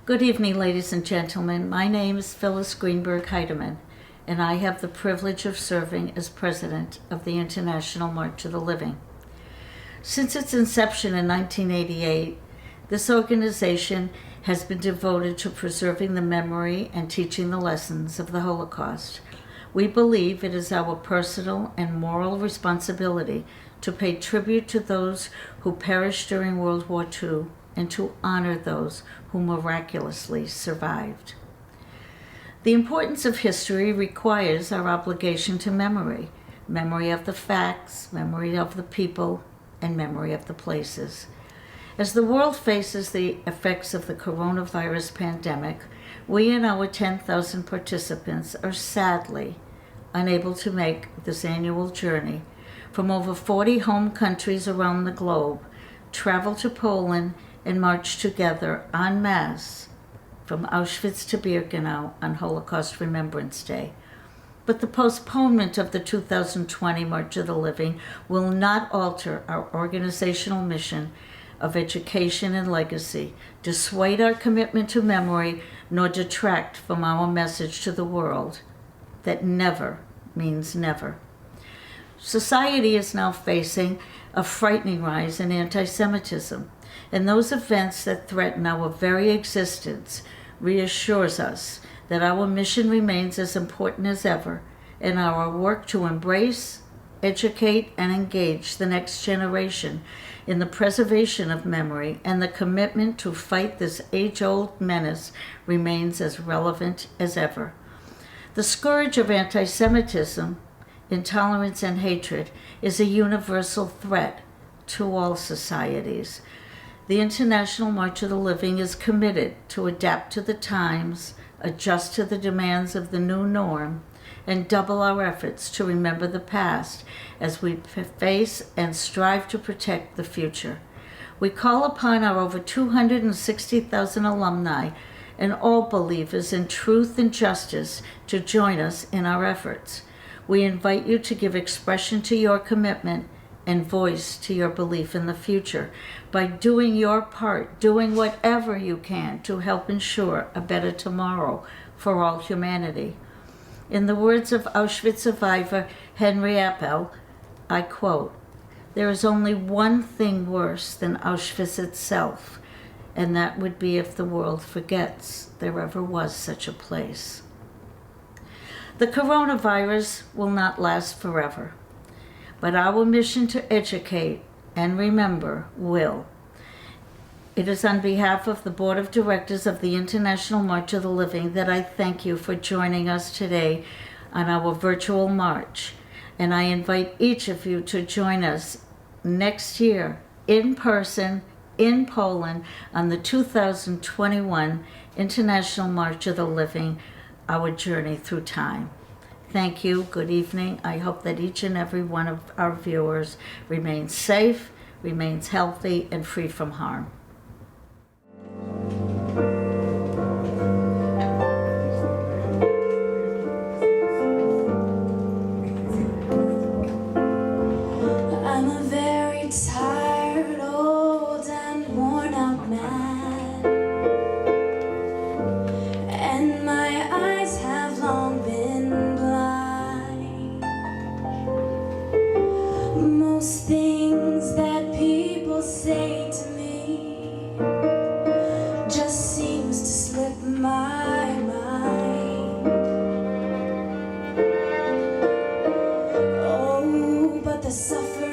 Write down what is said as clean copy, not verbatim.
Good evening, ladies and gentlemen. My name is Phyllis Greenberg Heideman, and I have the privilege of serving as president of the International March of the Living. Since its inception in 1988, this organization has been devoted to preserving the memory and teaching the lessons of the Holocaust. We believe it is our personal and moral responsibility to pay tribute to those who perished during World War II and to honor those who miraculously survived. The importance of history requires our obligation to memory of the facts, memory of the people, and memory of the places. As the world faces the effects of the coronavirus pandemic, we and our 10,000 participants are sadly unable to make this annual journey from over 40 home countries around the globe, travel to Poland, and march together en masse from Auschwitz to Birkenau on Holocaust Remembrance Day. But the postponement of the 2020 March of the Living will not alter our organizational mission of education and legacy, dissuade our commitment to memory, nor detract from our message to the world that never means never. Society is now facing a frightening rise in anti-Semitism, and those events that threaten our very existence reassures us that our mission remains as important as ever, and our work to embrace, educate, and engage the next generation in the preservation of memory and the commitment to fight this age-old menace remains as relevant as ever. The scourge of anti-Semitism, intolerance, and hatred is a universal threat to all societies. The International March of the Living is committed to adapt to the times, adjust to the demands of the new norm, and double our efforts to remember the past as we face and strive to protect the future. We call upon our over 260,000 alumni and all believers in truth and justice to join us in our efforts. We invite you to give expression to your commitment and voice to your belief in the future by doing your part, doing whatever you can to help ensure a better tomorrow for all humanity. In the words of Auschwitz survivor Henry Appel, I quote, "There is only one thing worse than Auschwitz itself, and that would be if the world forgets there ever was such a place." The coronavirus will not last forever, but our mission to educate and remember will. It is on behalf of the Board of Directors of the International March of the Living that I thank you for joining us today on our virtual march, and I invite each of you to join us next year in person in Poland on the 2021 International March of the Living, our journey through time. Thank you. Good evening. I hope that each and every one of our viewers remains safe, remains healthy, and free from harm. I'm a very tired, old, and worn out man, and my eyes have long been blind. Most things that people say to me just seems to slip my mind. Oh, but the suffering